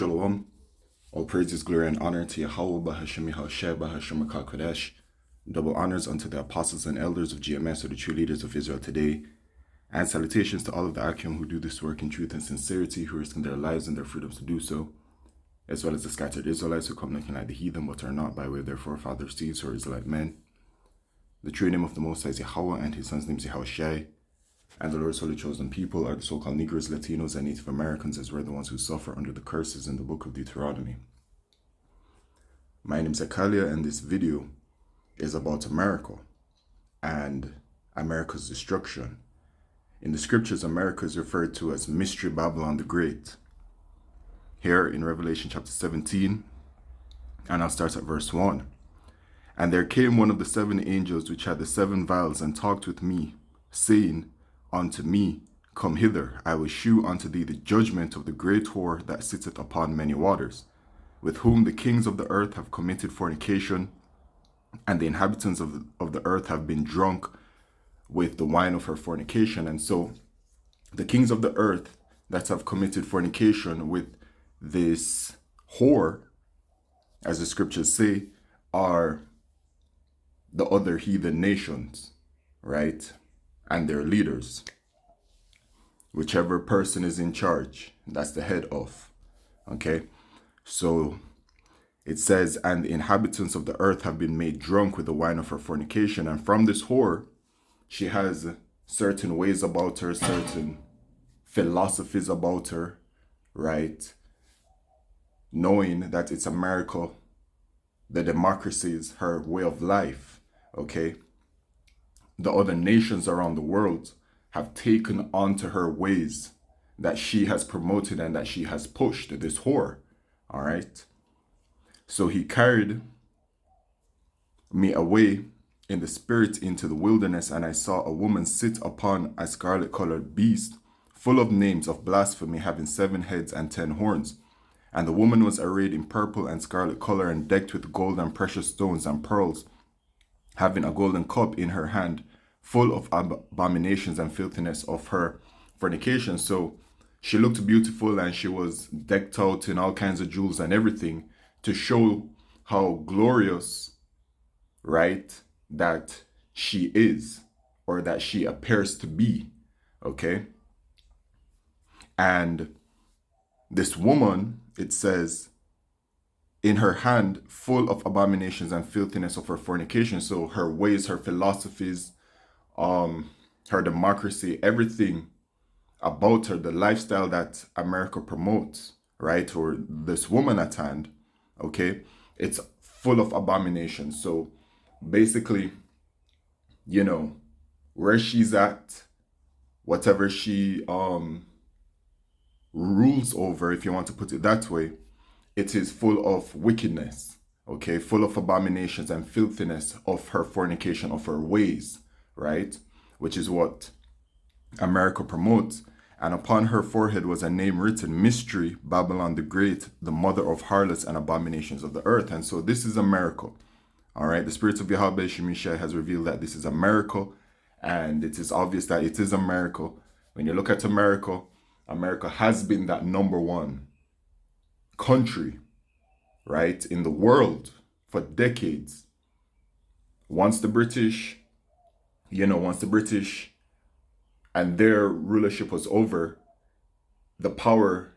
Shalom. All praises, glory, and honor to Yahweh, Bahashemi Hasheh, Bahashem Kodesh. Double honors unto the apostles and elders of GMS, or the true leaders of Israel today. And salutations to all of the Akim who do this work in truth and sincerity, who risk their lives and their freedoms to do so, as well as the scattered Israelites who come looking like the heathen, but are not, by way of their forefathers' deeds or Israelite men. The true name of the Most High is Yahweh, and his son's name is Yahushai. And the Lord's holy chosen people are the so-called Negroes, Latinos, and Native Americans, as we're the ones who suffer under the curses in the book of Deuteronomy. My name is Akalia, and this video is about America and America's destruction. In the scriptures, America is referred to as Mystery Babylon the Great. Here in Revelation chapter 17, and I'll start at verse 1. And there came one of the seven angels which had the seven vials, and talked with me, saying unto me, Come hither, I will shew unto thee the judgment of the great whore that sitteth upon many waters, with whom the kings of the earth have committed fornication, and the inhabitants of the earth have been drunk with the wine of her fornication. And so the kings of the earth that have committed fornication with this whore, as the scriptures say, are the other heathen nations, right? And their leaders. Whichever person is in charge, that's the head of. Okay? So it says, and the inhabitants of the earth have been made drunk with the wine of her fornication. And from this whore, she has certain ways about her, certain philosophies about her, right? Knowing that it's America, the democracy is her way of life, okay? The other nations around the world have taken onto her ways that she has promoted and that she has pushed, this whore, all right? So he carried me away in the spirit into the wilderness, and I saw a woman sit upon a scarlet-colored beast, full of names of blasphemy, having 7 heads and 10 horns. And the woman was arrayed in purple and scarlet color, and decked with gold and precious stones and pearls, having a golden cup in her hand, full of abominations and filthiness of her fornication. So she looked beautiful, and she was decked out in all kinds of jewels and everything to show how glorious, right, that she is, or that she appears to be, okay? And this woman, it says, in her hand, full of abominations and filthiness of her fornication. So her ways, her philosophies, her democracy, everything about her, the lifestyle that America promotes, right? Or this woman at hand, okay? It's full of abominations. So basically, you know, where she's at, whatever she rules over, if you want to put it that way, it is full of wickedness, okay? Full of abominations and filthiness of her fornication, of her ways, right? Which is what America promotes. And upon her forehead was a name written, Mystery Babylon the Great, the mother of harlots and abominations of the earth. And so this is America, all right? The Spirit of Yahweh Shemishai has revealed that this is America, and it is obvious that it is America. When you look at America, America has been that #1 country, right, in the world for decades. Once the British and their rulership was over, the power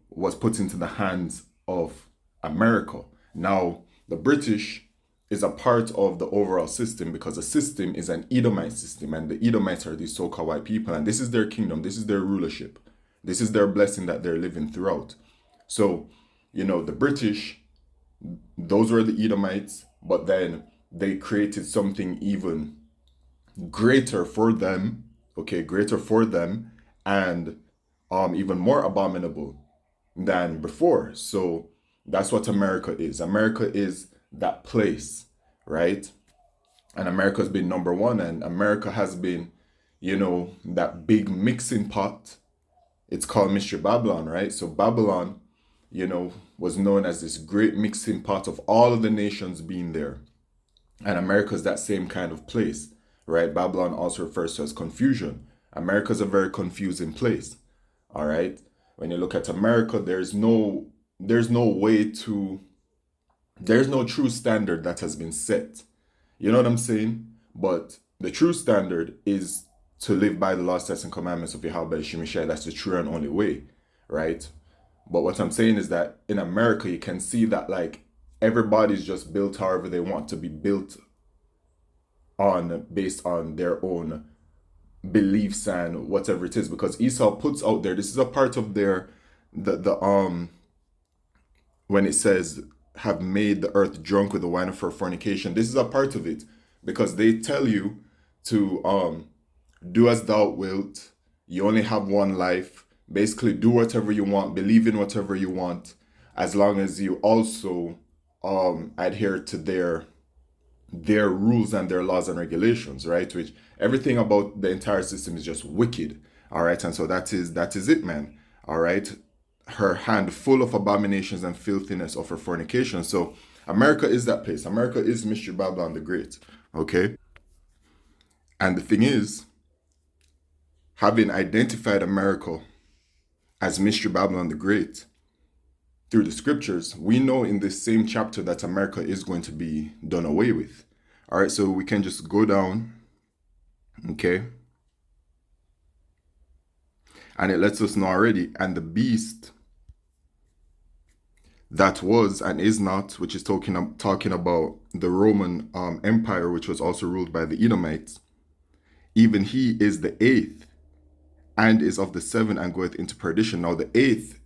was put into the hands of America. Now, the British is a part of the overall system, because the system is an Edomite system, and the Edomites are these so-called white people, and this is their kingdom, this is their rulership, this is their blessing that they're living throughout. So, you know, the British, those were the Edomites, but then they created something even greater for them, okay, greater for them, and even more abominable than before. So that's what America is. America is that place, right? And America's been #1, and America has been, you know, that big mixing pot. It's called Mystery Babylon, right? So Babylon, you know, was known as this great mixing pot of all of the nations being there. And America's that same kind of place, right? Babylon also refers to as confusion. America's a very confusing place, all right? When you look at America, there's no there's no way to, there's no true standard that has been set. You know what I'm saying? But the true standard is to live by the law, statutes, and commandments of Yahweh Shemishai. That's the true and only way, right? But what I'm saying is that in America, you can see that like everybody's just built however they want to be built on, based on their own beliefs and whatever it is. Because Esau puts out there, this is a part of their the when it says have made the earth drunk with the wine of her fornication. This is a part of it because they tell you to do as thou wilt. You only have one life. Basically, do whatever you want, believe in whatever you want, as long as you also adhere to their rules and their laws and regulations, right? Which everything about the entire system is just wicked. All right, and so that is it, man. All right, her hand full of abominations and filthiness of her fornication. So America is that place. America is Mystery Babylon the Great. Okay, and the thing is, having identified America as Mystery Babylon the Great through the scriptures, we know in this same chapter that America is going to be done away with. All right, so we can just go down, okay? And it lets us know already, and the beast that was and is not, which is talking about the Roman Empire, which was also ruled by the Edomites, even he is the eighth and is of the seven and goeth into perdition. Now the eighth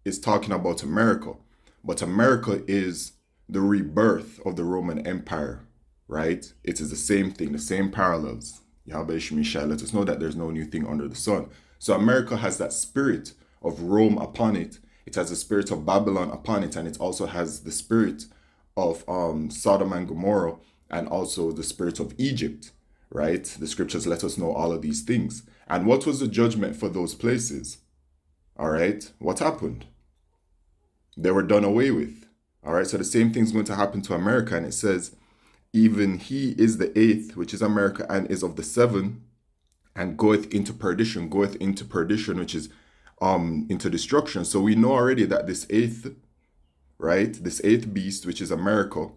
is talking about America, but America is the rebirth of the Roman Empire, right? It is the same thing, the same parallels. Yahweh Shemishai let us know that there's no new thing under the sun. So America has that spirit of Rome upon it. It has the spirit of Babylon upon it, and it also has the spirit of Sodom and Gomorrah, and also the spirit of Egypt, right? The scriptures let us know all of these things. And what was the judgment for those places? All right, what happened? They were done away with. All right, so the same thing's going to happen to America, and it says, even he is the eighth, which is America, and is of the seven, and goeth into perdition, which is into destruction. So we know already that this eighth, right, this eighth beast, which is America,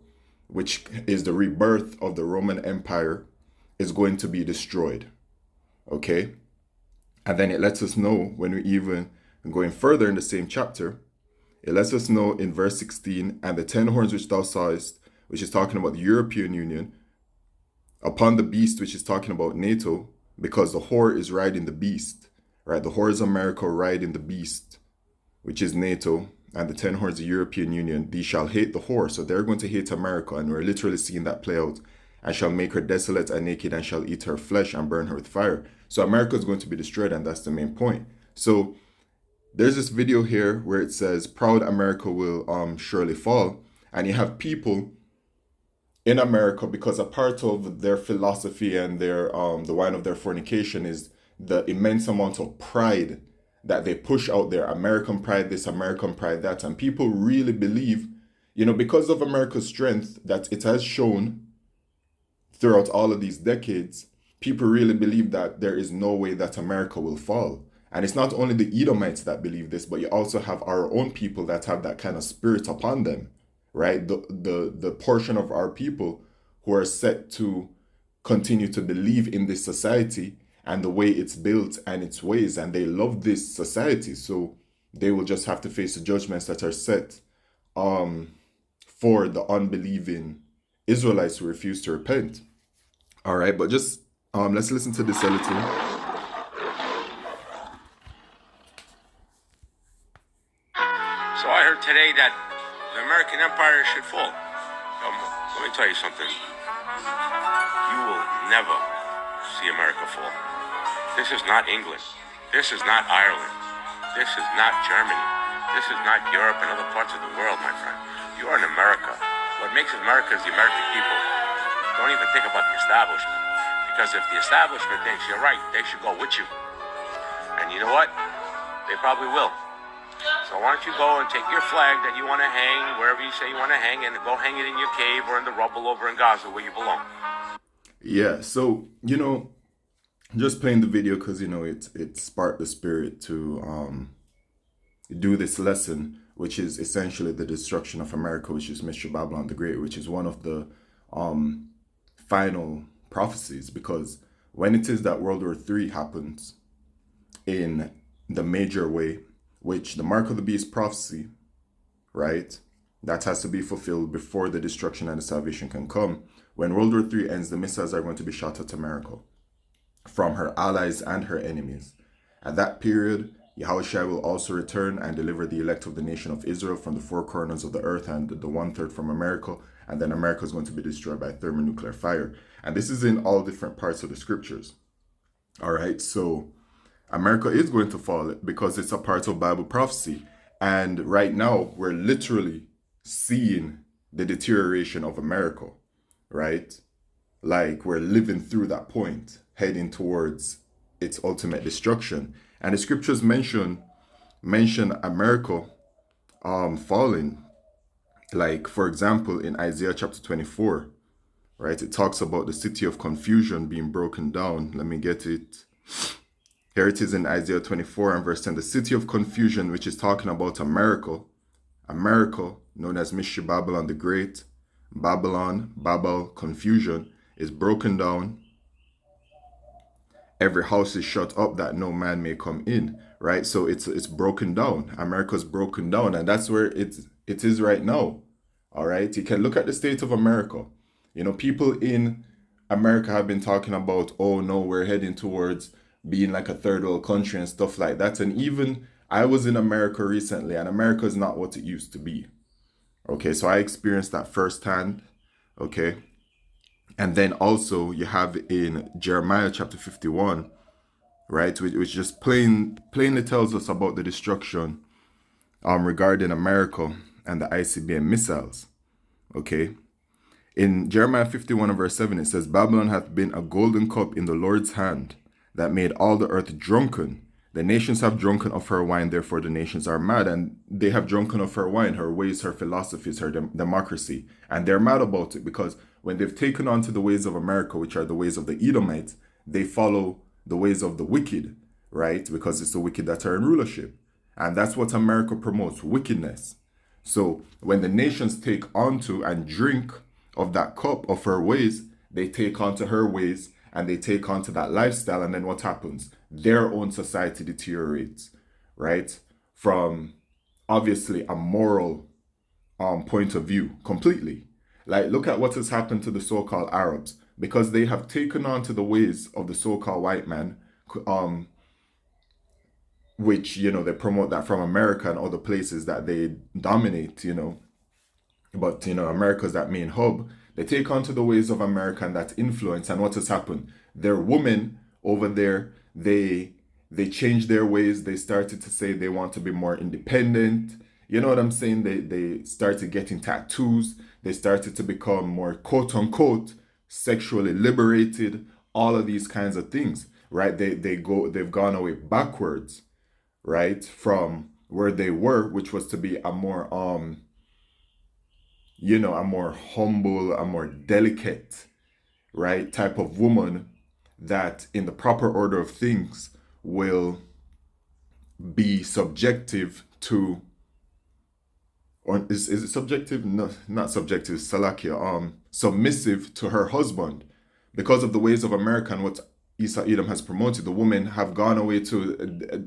which is the rebirth of the Roman Empire, is going to be destroyed. Okay, and then it lets us know, when we even going further in the same chapter, it lets us know in verse 16, and the 10 horns which thou sawest, which is talking about the European Union, upon the beast, which is talking about NATO, because the whore is riding the beast, right? The whore is America riding the beast, which is NATO, and the 10 horns, the European Union, these shall hate the whore. So they're going to hate America, and we're literally seeing that play out. And shall make her desolate and naked, and shall eat her flesh and burn her with fire. So America is going to be destroyed, and that's the main point. So there's this video here where it says, proud America will surely fall. And you have people in America, because a part of their philosophy and their the wine of their fornication is the immense amount of pride that they push out there. American pride this, American pride that. And people really believe, because of America's strength that it has shown throughout all of these decades, people really believe that there is no way that America will fall. And it's not only the Edomites that believe this, but you also have our own people that have that kind of spirit upon them, right? The portion of our people who are set to continue to believe in this society and the way it's built and its ways, and they love this society. So they will just have to face the judgments that are set for the unbelieving Israelites who refuse to repent. All right, but just let's listen to this a little. So I heard today that the American Empire should fall. Let me tell you something. You will never see America fall. This is not England. This is not Ireland. This is not Germany. This is not Europe and other parts of the world, my friend. You are in America. What makes America is the American people. Don't even think about the establishment. Because if the establishment thinks you're right, they should go with you. And you know what? They probably will. So why don't you go and take your flag that you want to hang, wherever you say you want to hang, and go hang it in your cave or in the rubble over in Gaza where you belong. Yeah, so, just playing the video because, it sparked the spirit to do this lesson. which is essentially the destruction of America, which is Mystery Babylon the Great, which is one of the final prophecies. Because when it is that World War III happens in the major way, which the Mark of the Beast prophecy, right, that has to be fulfilled before the destruction and the salvation can come. When World War III ends, the missiles are going to be shot at America from her allies and her enemies. At that period, Yahushua will also return and deliver the elect of the nation of Israel from the four corners of the earth and the one-third from America. And then America is going to be destroyed by thermonuclear fire. And this is in all different parts of the scriptures. All right, so America is going to fall because it's a part of Bible prophecy. And right now, we're literally seeing the deterioration of America, right? Like we're living through that point, heading towards its ultimate destruction. And the scriptures mention America falling. Like, for example, in Isaiah chapter 24, right? It talks about the city of confusion being broken down. Let me get it. Here it is in Isaiah 24 and verse 10. The city of confusion, which is talking about America, known as Mystery Babylon the Great, Babel, confusion, is broken down. Every house is shut up that no man may come in, right? So it's broken down. America's broken down, and that's where it is right now. All right, you can look at the state of America. You know, people in America have been talking about, oh no, we're heading towards being like a third world country and stuff like that. And even I was in America recently, and America is not what it used to be. Okay, so I experienced that firsthand. Okay. And then also you have in Jeremiah chapter 51, right, which just plainly tells us about the destruction regarding America and the ICBM missiles. Okay. In Jeremiah 51 and verse 7, it says, Babylon hath been a golden cup in the Lord's hand that made all the earth drunken. The nations have drunken of her wine, therefore the nations are mad. And they have drunken of her wine, her ways, her philosophies, her democracy. And they're mad about it because when they've taken on to the ways of America, which are the ways of the Edomites, they follow the ways of the wicked, right? Because it's the wicked that are in rulership. And that's what America promotes, wickedness. So when the nations take onto and drink of that cup of her ways, they take onto her ways and they take onto that lifestyle. And then what happens? Their own society deteriorates, right? From obviously a moral point of view completely. Like, look at what has happened to the so-called Arabs, because they have taken on to the ways of the so-called white man, which, you know, they promote that from America and other places that they dominate, you know. But, you know, America's that main hub. They take on to the ways of America and that influence. And what has happened? Their women over there, they changed their ways. They started to say they want to be more independent. You know what I'm saying? They started getting tattoos. They started to become more quote unquote sexually liberated. All of these kinds of things, right? They've gone away backwards, right, from where they were, which was to be a more you know, a more humble, a more delicate, right, type of woman that in the proper order of things will be subjective to, or is it subjective? No, not subjective, Salakia, submissive to her husband. Because of the ways of America and what Isa Edom has promoted, the women have gone away to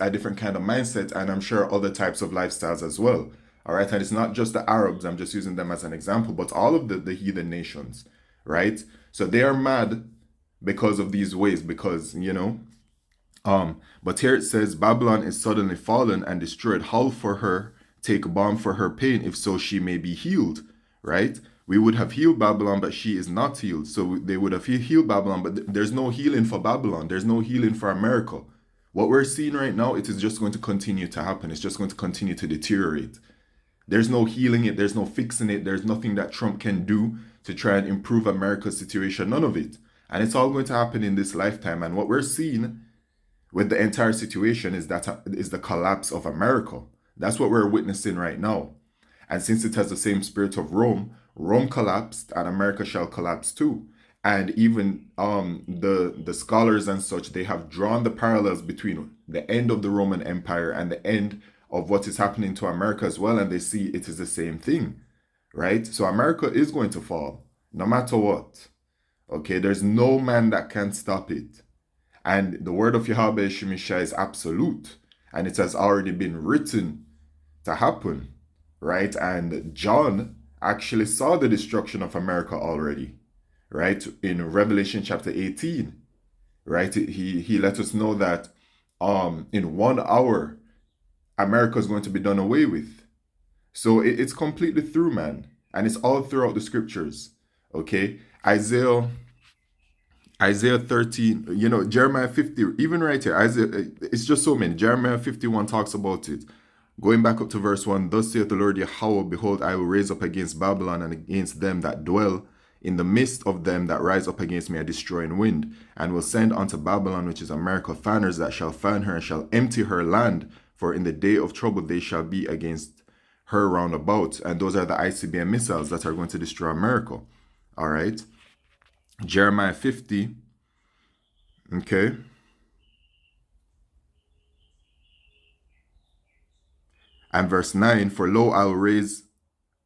a different kind of mindset, and I'm sure other types of lifestyles as well. All right, and it's not just the Arabs, I'm just using them as an example, but all of the heathen nations, right? So they are mad because of these ways, because, you know, but here it says, Babylon is suddenly fallen and destroyed. Howl for her, take balm for her pain, if so she may be healed, right? We would have healed Babylon, but she is not healed. So they would have healed Babylon, but there's no healing for Babylon. There's no healing for America. What we're seeing right now, it is just going to continue to happen. It's just going to continue to deteriorate. There's no healing it. There's no fixing it. There's nothing that Trump can do to try and improve America's situation. None of it. And it's all going to happen in this lifetime. And what we're seeing with the entire situation is the collapse of America. That's what we're witnessing right now. And since it has the same spirit of Rome, Rome collapsed and America shall collapse too. And even the scholars and such, they have drawn the parallels between the end of the Roman Empire and the end of what is happening to America as well, and they see it is the same thing, right? So America is going to fall, no matter what. Okay, there's no man that can stop it. And the word of Yahweh Shemisha is absolute, and it has already been written to happen, right? And John actually saw the destruction of America already, right? In Revelation chapter 18, right? He let us know that in 1 hour, America is going to be done away with. So it's completely through, man. And it's all throughout the scriptures. Okay? Isaiah 13, Jeremiah 50, even right here, Isaiah, it's just so many. Jeremiah 51 talks about it. Going back up to verse 1, thus saith the Lord Yahweh, behold, I will raise up against Babylon and against them that dwell in the midst of them that rise up against me a destroying wind, and will send unto Babylon, which is America, fanners that shall fan her and shall empty her land, for in the day of trouble they shall be against her round about. And those are the ICBM missiles that are going to destroy America. All right. Jeremiah 50. Okay. And verse 9, for lo, I will raise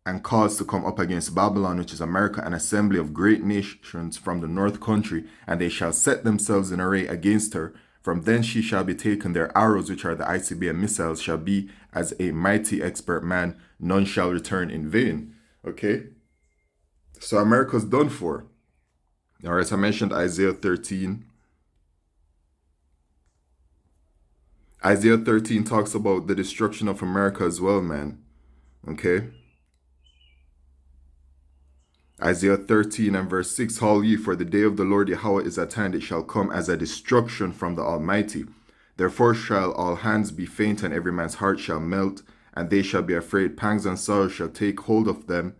and cause to come up against Babylon, which is America, an assembly of great nations from the north country, and they shall set themselves in array against her. From thence she shall be taken. Their arrows, which are the ICBM missiles, shall be as a mighty expert man. None shall return in vain. Okay? So America's done for. All right, so I mentioned Isaiah 13. Isaiah 13 talks about the destruction of America as well, man. Okay? Isaiah 13 and verse 6, Haul ye, for the day of the Lord Yahweh is at hand. It shall come as a destruction from the Almighty. Therefore shall all hands be faint, and every man's heart shall melt, and they shall be afraid. Pangs and sorrows shall take hold of them.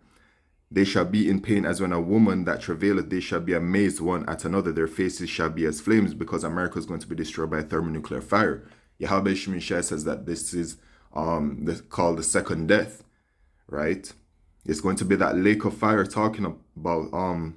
They shall be in pain as when a woman that travaileth. They shall be amazed one at another. Their faces shall be as flames, because America is going to be destroyed by thermonuclear fire. Yahweh Shemishai says that this is called the second death, right? It's going to be that lake of fire talking about,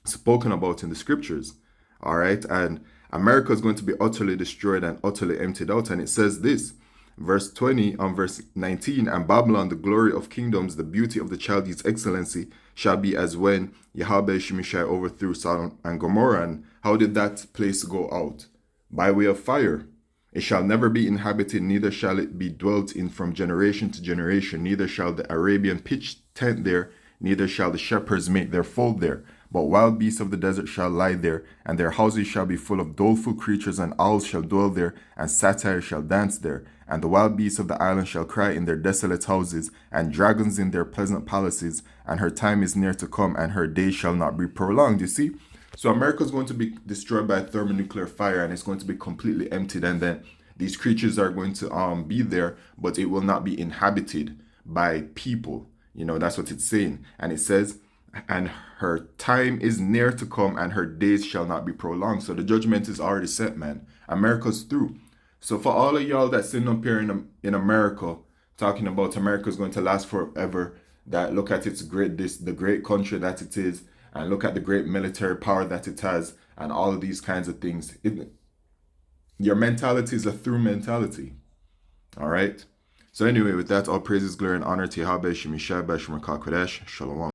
spoken about in the scriptures, all right? And America is going to be utterly destroyed and utterly emptied out. And it says this, verse 20 on verse 19, and Babylon, the glory of kingdoms, the beauty of the Chaldees' excellency, shall be as when Yahweh Shemishai overthrew Sodom and Gomorrah. And how did that place go out? By way of fire. It shall never be inhabited, neither shall it be dwelt in from generation to generation. Neither shall the Arabian pitch tent there, neither shall the shepherds make their fold there. But wild beasts of the desert shall lie there, and their houses shall be full of doleful creatures, and owls shall dwell there, and satyrs shall dance there. And the wild beasts of the island shall cry in their desolate houses, and dragons in their pleasant palaces. And her time is near to come, and her days shall not be prolonged. You see? So America is going to be destroyed by thermonuclear fire, and it's going to be completely emptied. And then these creatures are going to be there, but it will not be inhabited by people. That's what it's saying. And it says, and her time is near to come, and her days shall not be prolonged. So the judgment is already set, man. America's through. So for all of y'all that's sitting up here in America, talking about America is going to last forever, that look at the great country that it is, and look at the great military power that it has, and all of these kinds of things. Your mentality is a through mentality. All right? So anyway, with that, all praises, glory, and honor to Yahweh Shemishai Bashim Kodesh. Shalom.